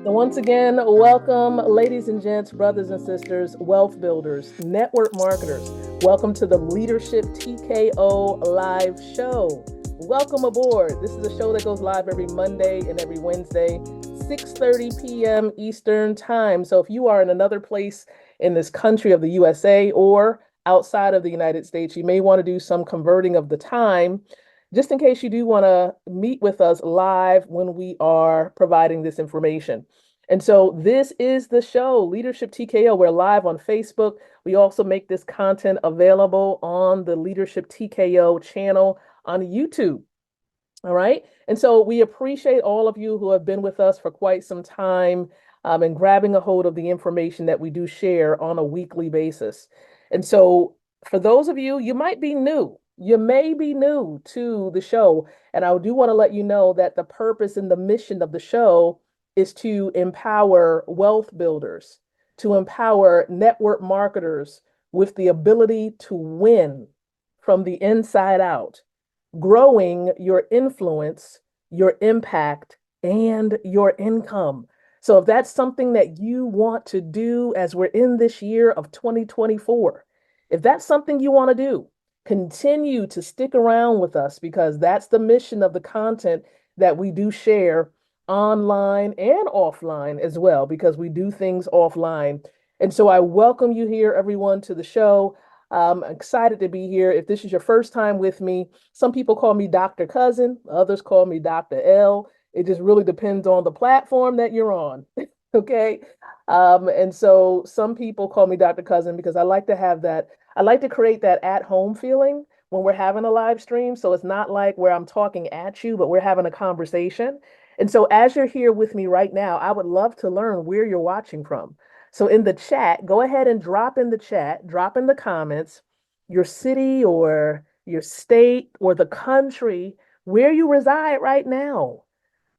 So once again, welcome, ladies and gents, brothers and sisters, wealth builders, network marketers. Welcome to the Leadership TKO live show. Welcome aboard. This is a show that goes live every Monday and every Wednesday, 6:30 p.m. Eastern Time. So if you are in another place in this country of the USA or outside of the United States, you may want to do some converting of the time just in case you do want to meet with us live when we are providing this information. And so this is the show, Leadership TKO. We're live on Facebook. We also make this content available on the Leadership TKO channel on YouTube. All right. And so we appreciate all of you who have been with us for quite some time and grabbing a hold of the information that we do share on a weekly basis. And so for those of you, you might be new. You may be new to the show. And I do want to let you know that the purpose and the mission of the show is to empower wealth builders, to empower network marketers with the ability to win from the inside out, growing your influence, your impact, and your income. So if that's something that you want to do as we're in this year of 2024, if that's something you want to do, continue to stick around with us because that's the mission of the content that we do share online and offline as well, because we do things offline. And so I welcome you here, everyone, to the show. I'm excited to be here. If this is your first time with me, some people call me Dr. Cousin, others call me Dr. L. It just really depends on the platform that you're on. Okay. And so some people call me Dr. Cousin because I like to have that, I like to create that at-home feeling when we're having a live stream. So it's not like where I'm talking at you, but we're having a conversation. And so as you're here with me right now, I would love to learn where you're watching from. So in the chat, go ahead and drop in the chat, drop in the comments, your city or your state or the country where you reside right now.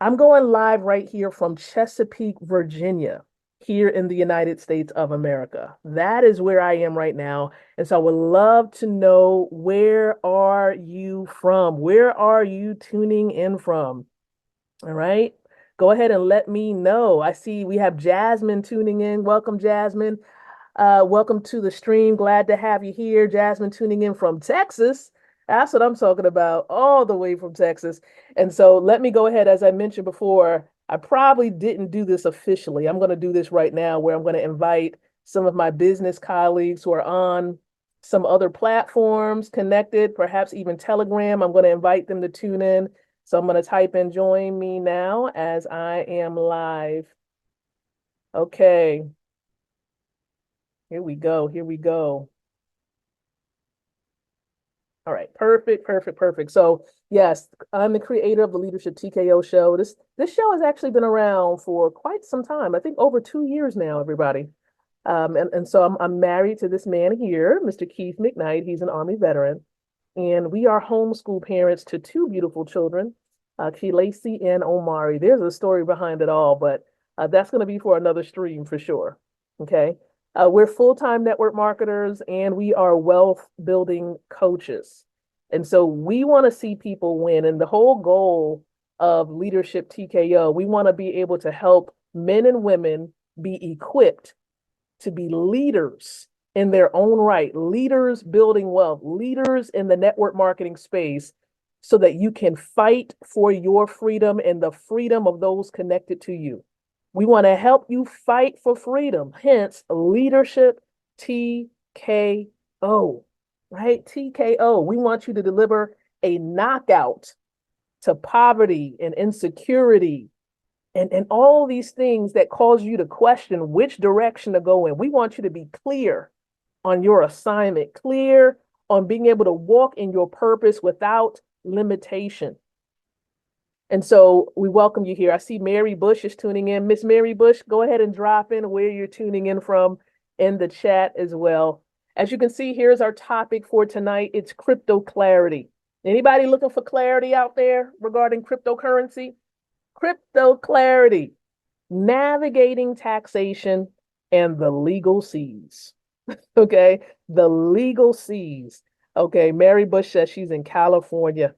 I'm going live right here from Chesapeake, Virginia, here in the United States of America. That is where I am right now. And so I would love to know, where are you from? Where are you tuning in from? All right. Go ahead and let me know. I see we have Jasmine tuning in. Welcome, Jasmine. Welcome to the stream. Glad to have you here. Jasmine tuning in from Texas. That's what I'm talking about, all the way from Texas. And so let me go ahead. As I mentioned before, I probably didn't do this officially. I'm going to do this right now where I'm going to invite some of my business colleagues who are on some other platforms connected, perhaps even Telegram. I'm going to invite them to tune in. So I'm going to type in join me now as I am live. Okay. Here we go. Here we go. All right. Perfect, perfect, perfect. So yes, I'm the creator of the Leadership TKO show. This show has actually been around for quite some time. I think over 2 years now, everybody. And so I'm married to this man here, Mr. Keith McKnight. He's an Army veteran. And we are homeschool parents to two beautiful children, Lacey and Omari. There's a story behind it all, but that's going to be for another stream for sure. Okay. We're full-time network marketers and we are wealth building coaches. And so we want to see people win. And the whole goal of Leadership TKO, we want to be able to help men and women be equipped to be leaders in their own right, leaders building wealth, leaders in the network marketing space, so that you can fight for your freedom and the freedom of those connected to you. We want to help you fight for freedom, hence Leadership TKO, right? TKO. We want you to deliver a knockout to poverty and insecurity and all these things that cause you to question which direction to go in. We want you to be clear on your assignment, clear on being able to walk in your purpose without limitation. And so we welcome you here. I see Mary Bush is tuning in. Miss Mary Bush, go ahead and drop in where you're tuning in from in the chat as well. As you can see, here's our topic for tonight. It's crypto clarity. Anybody looking for clarity out there regarding cryptocurrency? Crypto clarity, navigating taxation and the legal seas. Okay, the legal seas. Okay, Mary Bush says she's in California.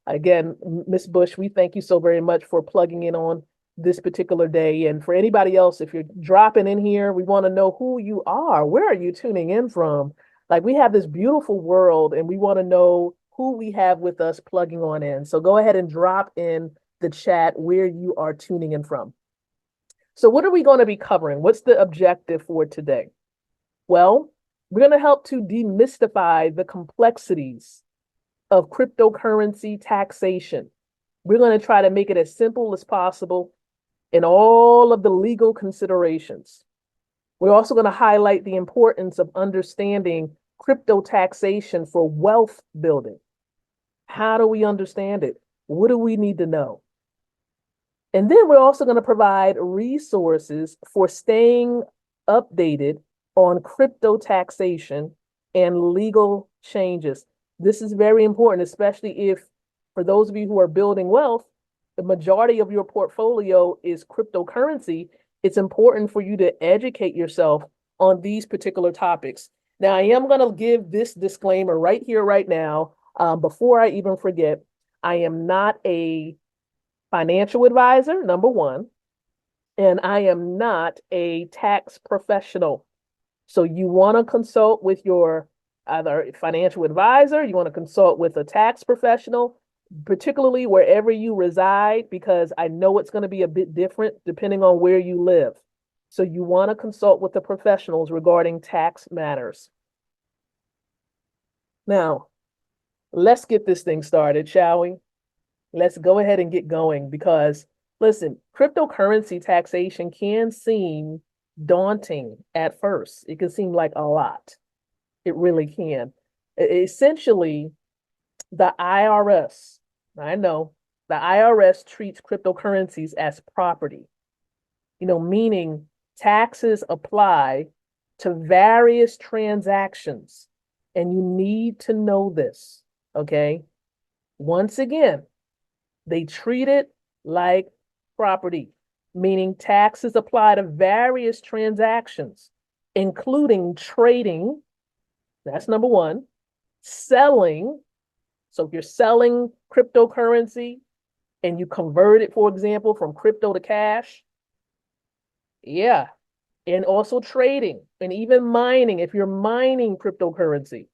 Again, Miss Bush, we thank you so very much for plugging in on this particular day. And for anybody else, if you're dropping in here, we want to know who you are. Where are you tuning in from? Like, we have this beautiful world and we want to know who we have with us plugging on in. So go ahead and drop in the chat where you are tuning in from. So what are we going to be covering? What's the objective for today? Well, we're going to help to demystify the complexities of cryptocurrency taxation. We're going to try to make it as simple as possible in all of the legal considerations. We're also going to highlight the importance of understanding crypto taxation for wealth building. How do we understand it? What do we need to know? And then we're also going to provide resources for staying updated on crypto taxation and legal changes. This is very important, especially if, for those of you who are building wealth, the majority of your portfolio is cryptocurrency. It's important for you to educate yourself on these particular topics. Now, I am going to give this disclaimer right here, right now, before I even forget. I am not a financial advisor, number one, and I am not a tax professional. So you want to consult with your either financial advisor, you want to consult with a tax professional, particularly wherever you reside, because I know it's going to be a bit different depending on where you live. So you want to consult with the professionals regarding tax matters. Now, let's get this thing started, shall we? Let's go ahead and get going because, listen, cryptocurrency taxation can seem daunting at first. It can seem like a lot. It really can. Essentially, the IRS, I know, the IRS treats cryptocurrencies as property, meaning taxes apply to various transactions. And you need to know this, okay? Once again, they treat it like property, meaning taxes apply to various transactions, including trading, that's number one, selling. So if you're selling cryptocurrency and you convert it, for example, from crypto to cash, yeah, and also trading and even mining, if you're mining cryptocurrency,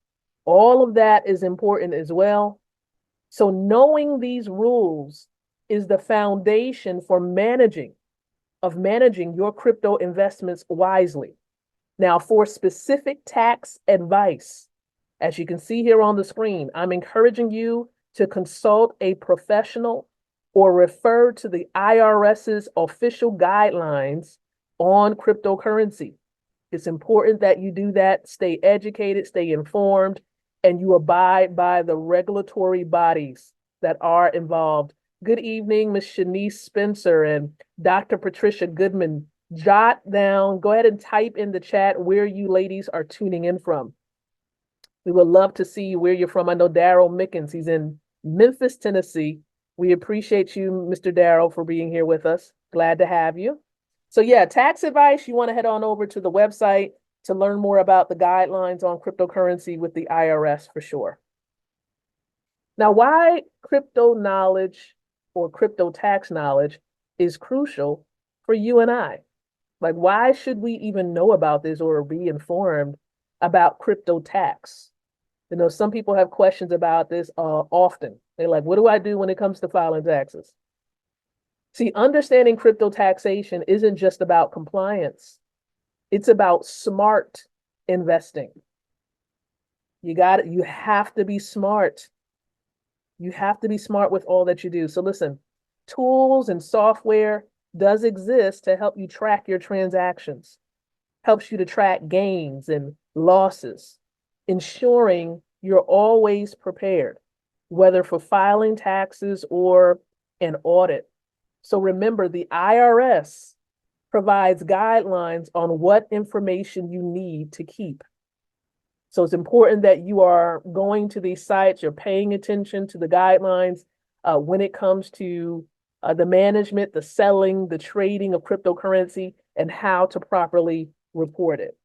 all of that is important as well. So knowing these rules is the foundation for managing your crypto investments wisely. Now, for specific tax advice, as you can see here on the screen, I'm encouraging you to consult a professional or refer to the IRS's official guidelines on cryptocurrency. It's important that you do that, stay educated, stay informed, and you abide by the regulatory bodies that are involved. Good evening, Ms. Shanice Spencer and Dr. Patricia Goodman. Jot down, go ahead and type in the chat where you ladies are tuning in from. We would love to see where you're from. I know Daryl Mickens, he's in Memphis, Tennessee. We appreciate you, Mr. Daryl, for being here with us. Glad to have you. So yeah, tax advice, you want to head on over to the website to learn more about the guidelines on cryptocurrency with the IRS for sure. Now, why crypto knowledge or crypto tax knowledge is crucial for you and I. Like, why should we even know about this or be informed about crypto tax? Some people have questions about this often. They're like, what do I do when it comes to filing taxes? See, understanding crypto taxation isn't just about compliance. It's about smart investing. You have to be smart. You have to be smart with all that you do. So listen, tools and software does exist to help you track your transactions, helps you to track gains and losses, ensuring you're always prepared, whether for filing taxes or an audit. So remember, the IRS provides guidelines on what information you need to keep. So it's important that you are going to these sites, you're paying attention to the guidelines when it comes to the management, the selling, the trading of cryptocurrency, and how to properly report it.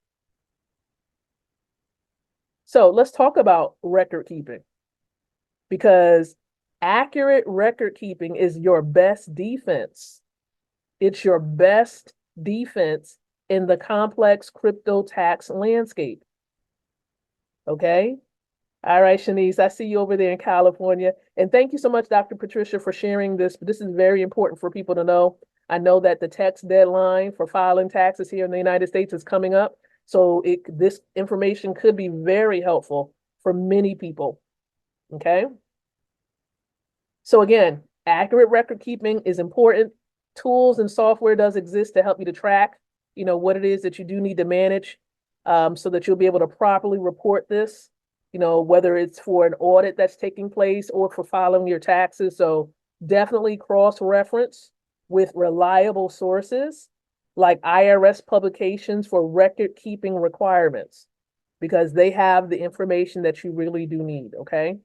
So let's talk about record keeping, because accurate record keeping is your best defense It's your best defense in the complex crypto tax landscape. Okay? All right, Shanice, I see you over there in California. And thank you so much, Dr. Patricia, for sharing this. This is very important for people to know. I know that the tax deadline for filing taxes here in the United States is coming up. So this information could be very helpful for many people. Okay. So again, accurate record keeping is important. Tools and software does exist to help you to track, what it is that you do need to manage, so that you'll be able to properly report this, whether it's for an audit that's taking place or for filing your taxes. So definitely cross-reference with reliable sources like IRS publications for record keeping requirements, because they have the information that you really do need. Okay.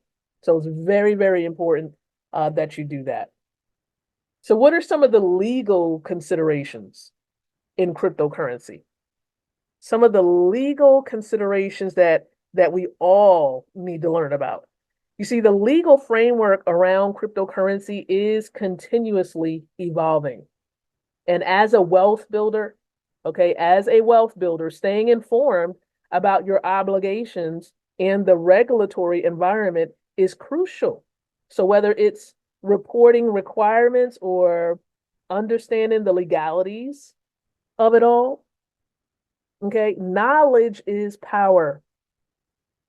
So it's very, very important that you do that. So what are some of the legal considerations in cryptocurrency? Some of the legal considerations that we all need to learn about. You see, the legal framework around cryptocurrency is continuously evolving. And as a wealth builder, staying informed about your obligations and the regulatory environment is crucial. So whether it's reporting requirements or understanding the legalities of it all, okay, knowledge is power.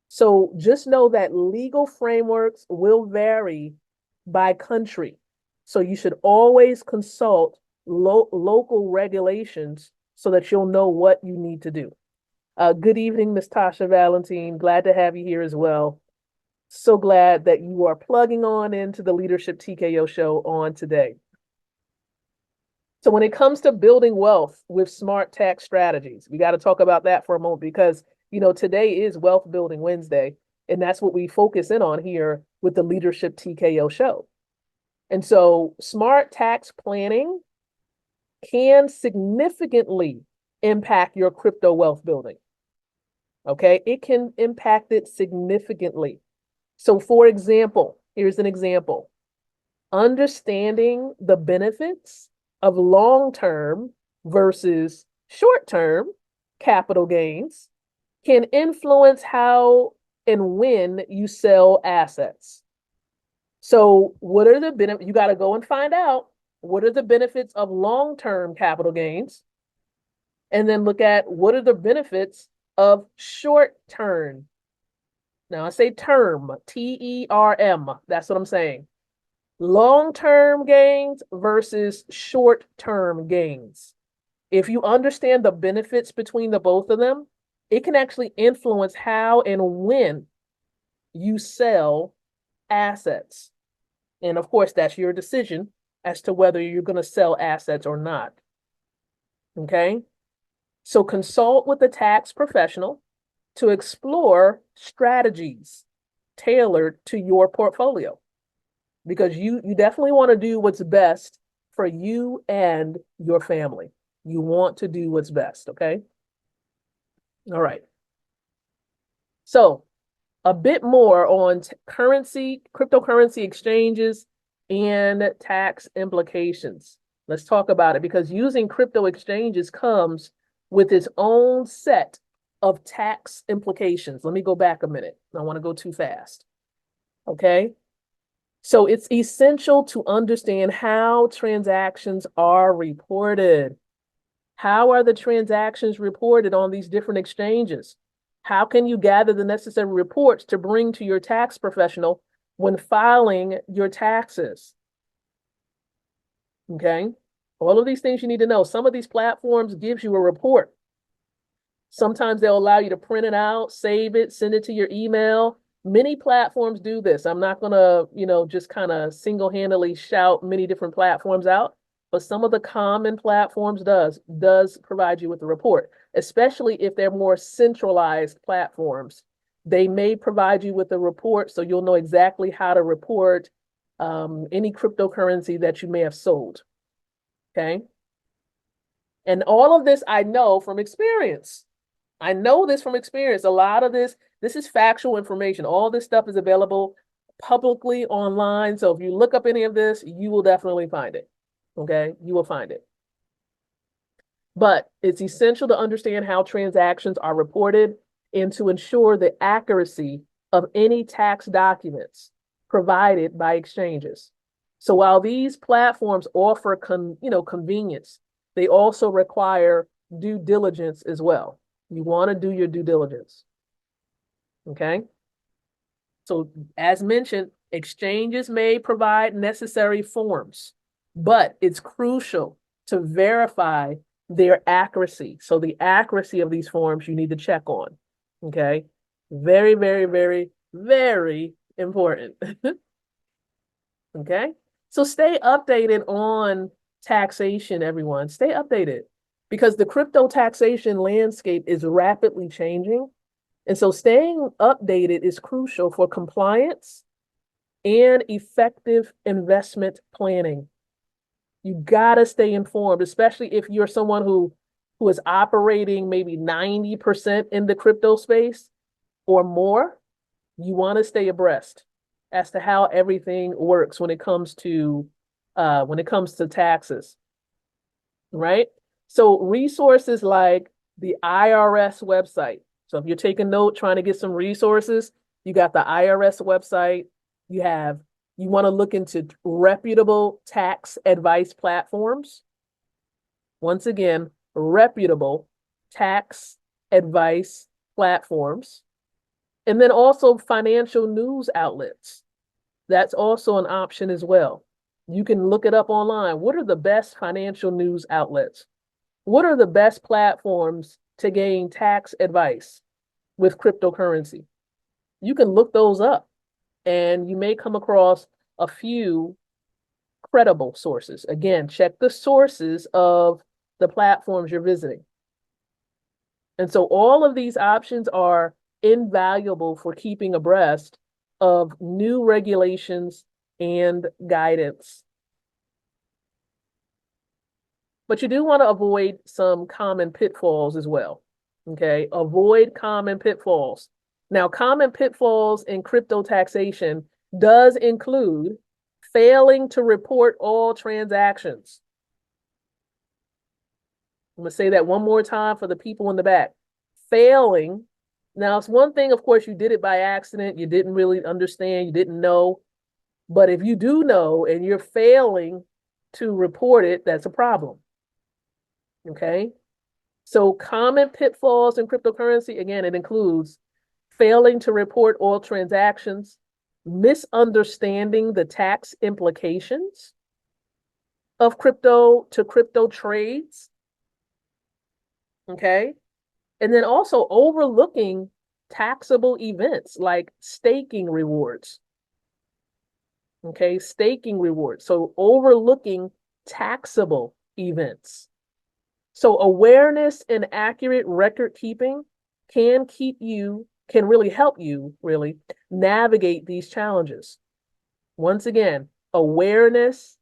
So just know that legal frameworks will vary by country. So you should always consult local regulations so that you'll know what you need to do. Good evening, Ms. Tasha Valentine. Glad to have you here as well. So glad that you are plugging on into the Leadership TKO show on today. So when it comes to building wealth with smart tax strategies, we got to talk about that for a moment because, today is Wealth Building Wednesday, and that's what we focus in on here with the Leadership TKO show. And so smart tax planning can significantly impact your crypto wealth building. Okay, it can impact it significantly. So for example, here's an example. Understanding the benefits of long-term versus short-term capital gains can influence how and when you sell assets. So what are the benefits? You got to go and find out what are the benefits of long-term capital gains, and then look at what are the benefits of short-term. Now I say term, T-E-R-M. That's what I'm saying. Long-term gains versus short-term gains. If you understand the benefits between the both of them, it can actually influence how and when you sell assets. And of course, that's your decision as to whether you're going to sell assets or not. Okay? So consult with a tax professional to explore strategies tailored to your portfolio, because you definitely want to do what's best for you and your family. You want to do what's best, okay? All right. So a bit more on cryptocurrency exchanges and tax implications. Let's talk about it, because using crypto exchanges comes with its own set of tax implications. Let me go back a minute. I don't want to go too fast. Okay. So it's essential to understand how transactions are reported. How are the transactions reported on these different exchanges? How can you gather the necessary reports to bring to your tax professional when filing your taxes? Okay. All of these things you need to know. Some of these platforms gives you a report. Sometimes they'll allow you to print it out, save it, send it to your email. Many platforms do this. I'm not going to, just kind of single-handedly shout many different platforms out, but some of the common platforms does provide you with a report, especially if they're more centralized platforms. They may provide you with a report so you'll know exactly how to report any cryptocurrency that you may have sold. Okay. And all of this I know from experience. I know this from experience. A lot of this is factual information. All this stuff is available publicly online. So if you look up any of this, you will definitely find it. Okay, you will find it. But it's essential to understand how transactions are reported and to ensure the accuracy of any tax documents provided by exchanges. So while these platforms offer convenience, they also require due diligence as well. You want to do your due diligence. Okay. So as mentioned, exchanges may provide necessary forms, but it's crucial to verify their accuracy. So the accuracy of these forms you need to check on. Okay. Very, very, very, very important. Okay. So stay updated on taxation, everyone. Stay updated because the crypto taxation landscape is rapidly changing. And so staying updated is crucial for compliance and effective investment planning. You gotta stay informed, especially if you're someone who is operating maybe 90% in the crypto space or more. You want to stay abreast as to how everything works when it comes to taxes, right? So resources like the IRS website. So if you're taking note, trying to get some resources, you got the IRS website. You want to look into reputable tax advice platforms. Once again, reputable tax advice platforms. And then also financial news outlets. That's also an option as well. You can look it up online. What are the best financial news outlets? What are the best platforms to gain tax advice with cryptocurrency? You can look those up and you may come across a few credible sources. Again, check the sources of the platforms you're visiting. And so all of these options are invaluable for keeping abreast of new regulations and guidance. But you do want to avoid some common pitfalls as well. Okay, avoid common pitfalls. Now, common pitfalls in crypto taxation does include failing to report all transactions. I'm going to say that one more time for the people in the back. Failing. Now, it's one thing, of course, you did it by accident. You didn't really understand. You didn't know. But if you do know and you're failing to report it, that's a problem. Okay. So common pitfalls in cryptocurrency, again, it includes failing to report all transactions, misunderstanding the tax implications of crypto to crypto trades. Okay. And then also overlooking taxable events like staking rewards. Okay. Staking rewards. So overlooking taxable events. So awareness and accurate record keeping can really help you really navigate these challenges. Once again, awareness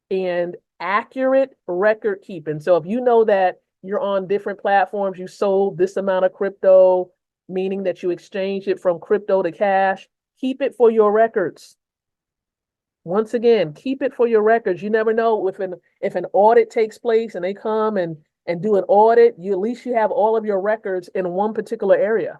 and accurate record keeping. So if you know that you're on different platforms, you sold this amount of crypto, meaning that you exchanged it from crypto to cash, keep it for your records. Once again, keep it for your records. You never know if an audit takes place and they come and do an audit, at least you have all of your records in one particular area.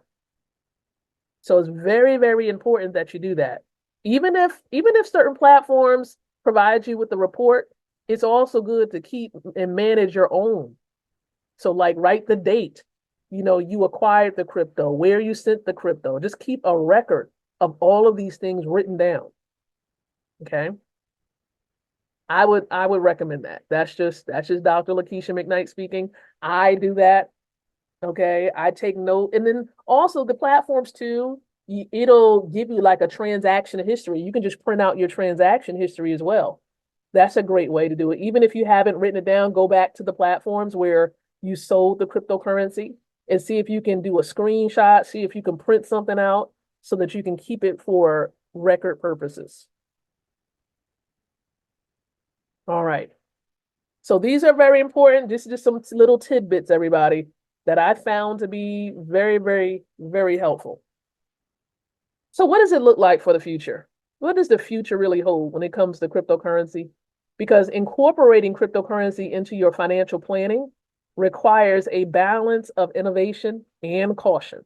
So it's very, very important that you do that. Even if certain platforms provide you with the report, it's also good to keep and manage your own. So like write the date, you acquired the crypto, where you sent the crypto. Just keep a record of all of these things written down. Okay. I would recommend that. That's just Dr. Lakeisha McKnight speaking. I do that. Okay. I take note. And then also the platforms too, it'll give you like a transaction history. You can just print out your transaction history as well. That's a great way to do it. Even if you haven't written it down, go back to the platforms where you sold the cryptocurrency and see if you can do a screenshot, see if you can print something out so that you can keep it for record purposes. All right. So these are very important. This is just some little tidbits, everybody, that I found to be very, very, very helpful. So what does it look like for the future? What does the future really hold when it comes to cryptocurrency? Because incorporating cryptocurrency into your financial planning requires a balance of innovation and caution.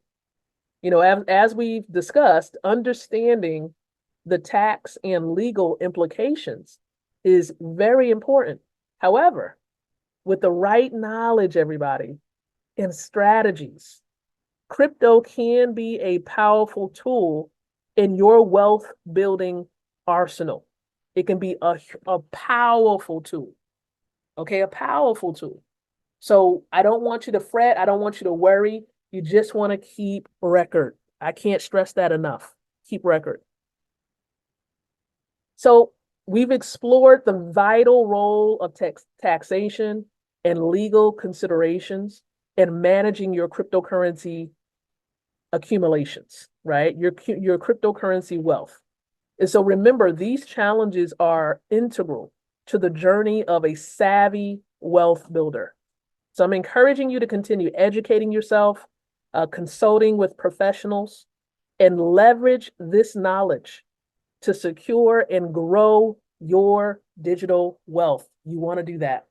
You know, as we've discussed, understanding the tax and legal implications is very important. However, with the right knowledge, everybody, and strategies, crypto can be a powerful tool in your wealth building arsenal. It can be a powerful tool, okay? A powerful tool. So I don't want you to fret. I don't want you to worry. You just want to keep record. I can't stress that enough. Keep record. So we've explored the vital role of taxation and legal considerations in managing your cryptocurrency accumulations, right? Your cryptocurrency wealth. And so remember, these challenges are integral to the journey of a savvy wealth builder. So I'm encouraging you to continue educating yourself, consulting with professionals, and leverage this knowledge to secure and grow your digital wealth. You want to do that.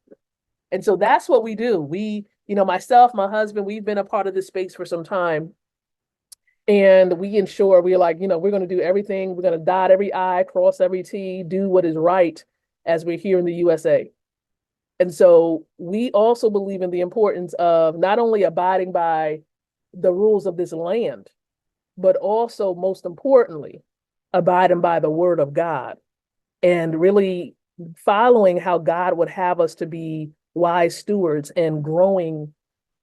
And so that's what we do. Myself, my husband, we've been a part of this space for some time. And we're like, we're going to do everything. We're going to dot every I, cross every T, do what is right as we're here in the USA. And so we also believe in the importance of not only abiding by the rules of this land, but also, most importantly, abiding by the word of God and really following how God would have us to be wise stewards and growing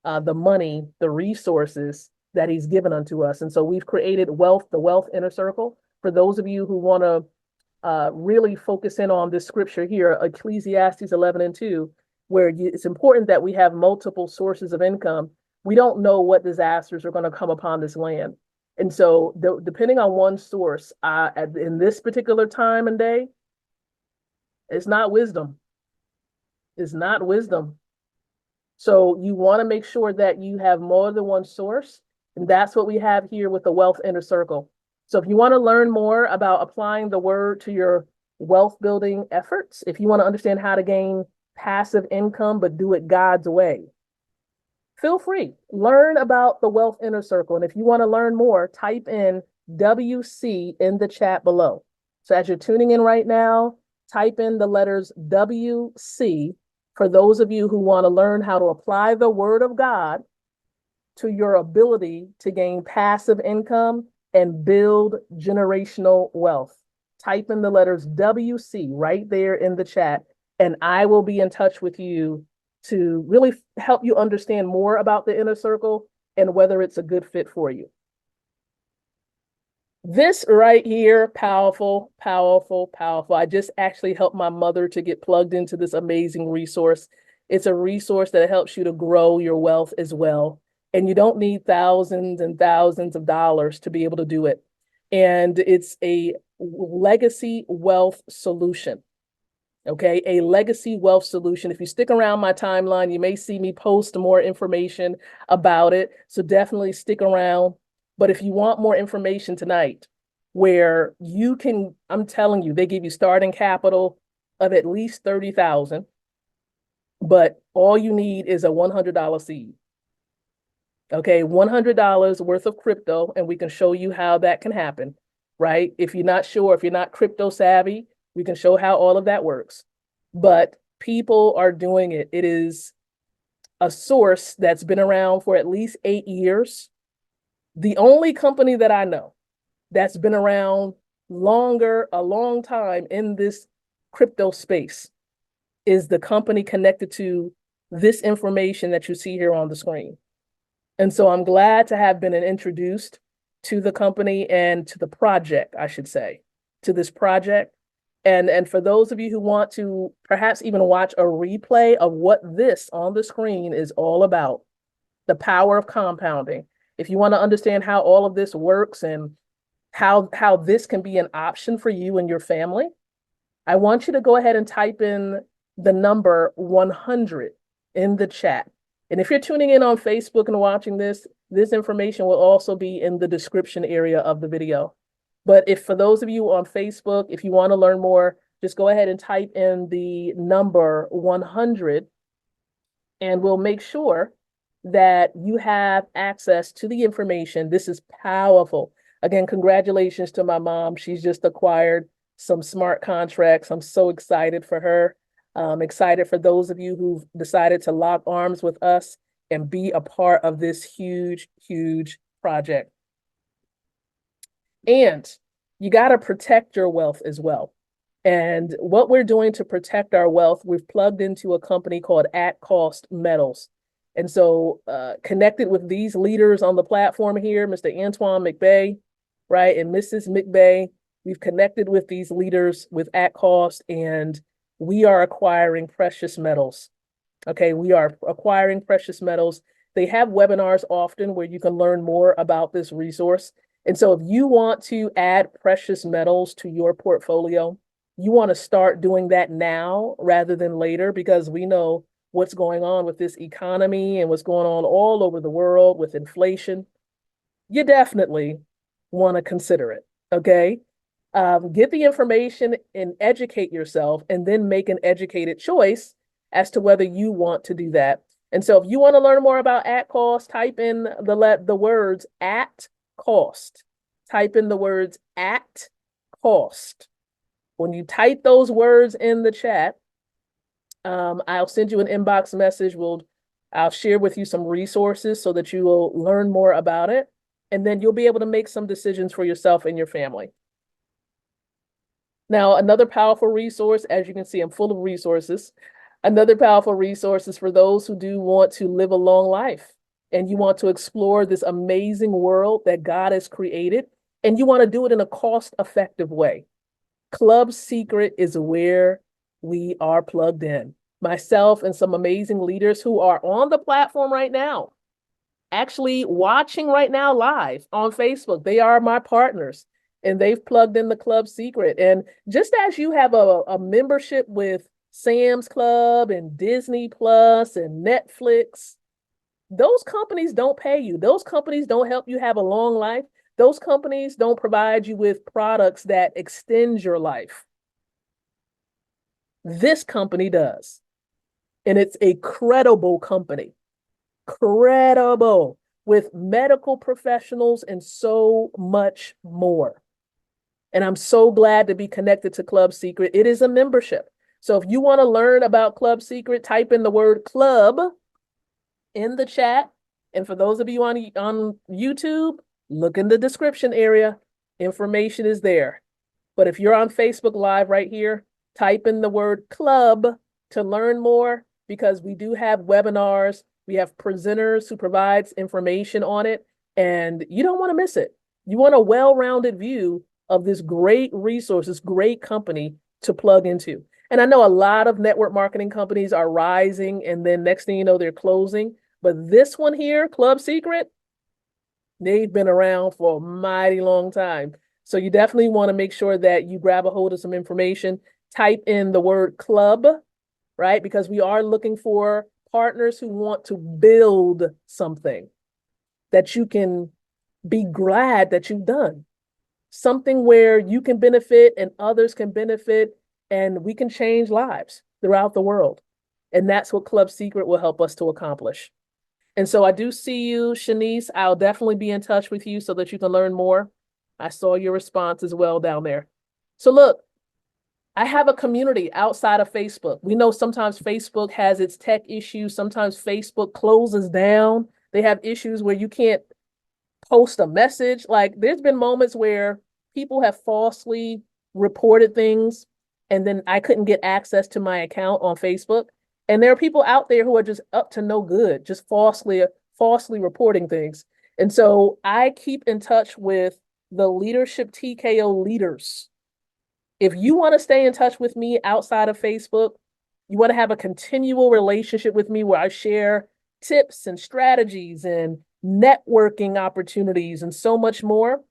the money, the resources that he's given unto us. And so we've created the wealth inner circle. For those of you who want to really focus in on this scripture here, Ecclesiastes 11:2, where it's important that we have multiple sources of income. We don't know what disasters are going to come upon this land. And so depending on one source, in this particular time and day, it's not wisdom. It's not wisdom. So you want to make sure that you have more than one source. And that's what we have here with the Wealth Inner Circle. So if you want to learn more about applying the word to your wealth building efforts, if you want to understand how to gain passive income, but do it God's way, feel free. Learn about the Wealth Inner Circle. And if you want to learn more, type in WC in the chat below. So as you're tuning in right now, type in the letters WC for those of you who want to learn how to apply the word of God to your ability to gain passive income and build generational wealth. Type in the letters WC right there in the chat, and I will be in touch with you to really help you understand more about the inner circle and whether it's a good fit for you. This right here, powerful, powerful, powerful. I just actually helped my mother to get plugged into this amazing resource. It's a resource that helps you to grow your wealth as well. And you don't need thousands and thousands of dollars to be able to do it. And it's a legacy wealth solution. Okay, a legacy wealth solution. If you stick around my timeline, you may see me post more information about it. So definitely stick around. But if you want more information tonight, where you can, I'm telling you, they give you starting capital of at least $30,000, but all you need is a $100 seed. Okay, $100 worth of crypto, and we can show you how that can happen, right? If you're not sure, if you're not crypto savvy, we can show how all of that works. But people are doing it. It is a source that's been around for at least 8 years. The only company that I know that's been around a long time in this crypto space is the company connected to this information that you see here on the screen. And so I'm glad to have been introduced to the company and to the project, I should say, to this project. And for those of you who want to perhaps even watch a replay of what this on the screen is all about, the power of compounding. If you want to understand how all of this works and how this can be an option for you and your family, I want you to go ahead and type in the number 100 in the chat. And if you're tuning in on Facebook and watching this information will also be in the description area of the video. But if for those of you on Facebook, if you want to learn more, just go ahead and type in the number 100 and we'll make sure that you have access to the information. This is powerful. Again, congratulations to my mom. She's just acquired some smart contracts. I'm so excited for her. I'm excited for those of you who've decided to lock arms with us and be a part of this huge, huge project. And you got to protect your wealth as well. And what we're doing to protect our wealth, we've plugged into a company called At Cost Metals. And so connected with these leaders on the platform here, Mr. Antoine McBay, right, and Mrs. McBay, we've connected with these leaders with At Cost, and we are acquiring precious metals. Okay, we are acquiring precious metals. They have webinars often where you can learn more about this resource. And so if you want to add precious metals to your portfolio, you want to start doing that now rather than later, because we know what's going on with this economy and what's going on all over the world with inflation. You definitely want to consider it, okay? Get the information and educate yourself, and then make an educated choice as to whether you want to do that. And so if you want to learn more about At Cost, type in the words At Cost. Type in the words At Cost. When you type those words in the chat, I'll send you an inbox message. I'll share with you some resources so that you will learn more about it. And then you'll be able to make some decisions for yourself and your family. Now, another powerful resource, as you can see, I'm full of resources. Another powerful resource is for those who do want to live a long life and you want to explore this amazing world that God has created, and you want to do it in a cost-effective way. Club Secret is where we are plugged in. Myself and some amazing leaders who are on the platform right now, actually watching right now live on Facebook. They are my partners, and they've plugged in the Club Secret. And just as you have a membership with Sam's Club and Disney Plus and Netflix, those companies don't pay you. Those companies don't help you have a long life. Those companies don't provide you with products that extend your life. This company does. And it's a credible company. Credible, with medical professionals and so much more. And I'm so glad to be connected to Club Secret. It is a membership. So if you want to learn about Club Secret, type in the word club in the chat. And for those of you on YouTube, look in the description area. Information is there. But if you're on Facebook Live right here, type in the word club to learn more, because we do have webinars. We have presenters who provides information on it, and you don't want to miss it. You want a well-rounded view of this great resource, this great company to plug into. And I know a lot of network marketing companies are rising, and then next thing you know, they're closing. But this one here, Club Secret, they've been around for a mighty long time. So you definitely want to make sure that you grab a hold of some information. Type in the word club, right? Because we are looking for partners who want to build something that you can be glad that you've done. Something where you can benefit and others can benefit, and we can change lives throughout the world. And that's what Club Secret will help us to accomplish. And so I do see you, Shanice. I'll definitely be in touch with you so that you can learn more. I saw your response as well down there. So look, I have a community outside of Facebook. We know sometimes Facebook has its tech issues. Sometimes Facebook closes down. They have issues where you can't post a message. Like, there's been moments where people have falsely reported things, and then I couldn't get access to my account on Facebook. And there are people out there who are just up to no good, just falsely reporting things. And so I keep in touch with the Leadership TKO leaders. If you want to stay in touch with me outside of Facebook, you want to have a continual relationship with me where I share tips and strategies and networking opportunities and so much more,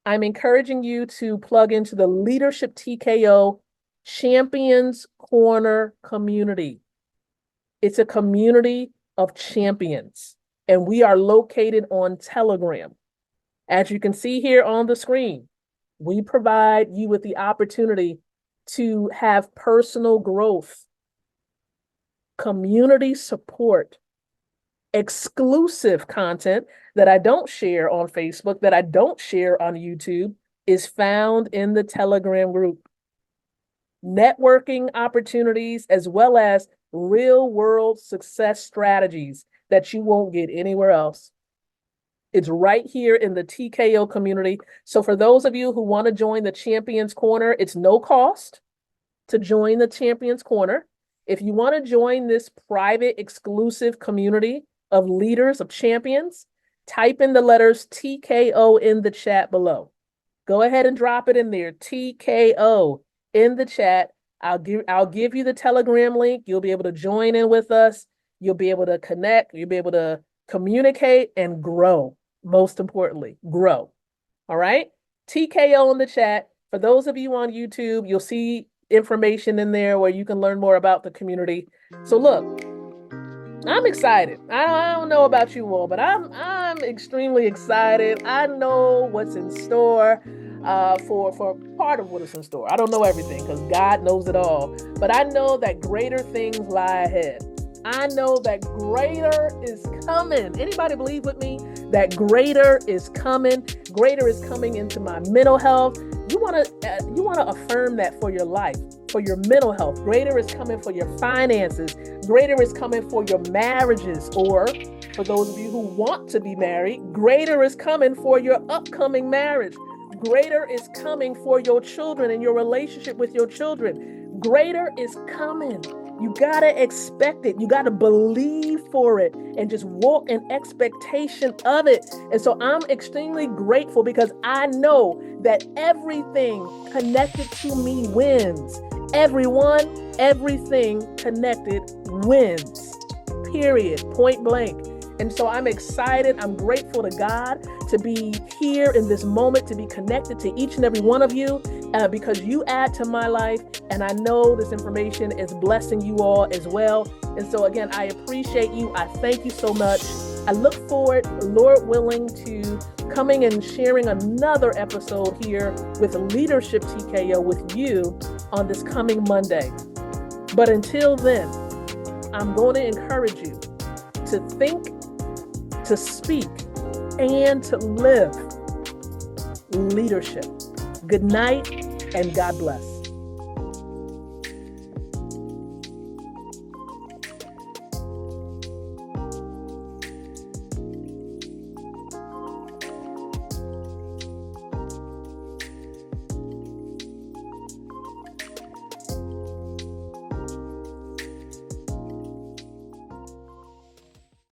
I'm encouraging you to plug into the Leadership TKO Champions Corner community. It's a community of champions, and we are located on Telegram. As you can see here on the screen, we provide you with the opportunity to have personal growth. community support, exclusive content that I don't share on Facebook, that I don't share on YouTube, is found in the Telegram group. Networking opportunities, as well as real world success strategies that you won't get anywhere else. It's right here in the TKO community. So for those of you who want to join the Champions Corner, it's no cost to join the Champions Corner. If you want to join this private, exclusive community of leaders, of champions, type in the letters TKO in the chat below. Go ahead and drop it in there, TKO in the chat. I'll give you the Telegram link. You'll be able to join in with us. You'll be able to connect. You'll be able to communicate and grow. Most importantly, grow. All right? TKO in the chat. For those of you on YouTube, you'll see information in there where you can learn more about the community. So look, I'm excited. I don't know about you all, but I'm extremely excited. I know what's in store for part of what is in store. I don't know everything because God knows it all, but I know that greater things lie ahead. I know that greater is coming. Anybody believe with me that greater is coming? Greater is coming into my mental health. You want to affirm that for your life, for your mental health. Greater is coming for your finances. Greater is coming for your marriages, or for those of you who want to be married, greater is coming for your upcoming marriage. Greater is coming for your children and your relationship with your children. Greater is coming. You got to expect it. You got to believe for it and just walk in expectation of it. And so I'm extremely grateful because I know that everything connected to me wins. Everyone, everything connected wins. Period. Point blank. And so I'm excited. I'm grateful to God to be here in this moment, to be connected to each and every one of you, because you add to my life. And I know this information is blessing you all as well. And so again, I appreciate you. I thank you so much. I look forward, Lord willing, to coming and sharing another episode here with Leadership TKO with you on this coming Monday. But until then, I'm going to encourage you to think, to speak, and to live leadership. Good night and God bless.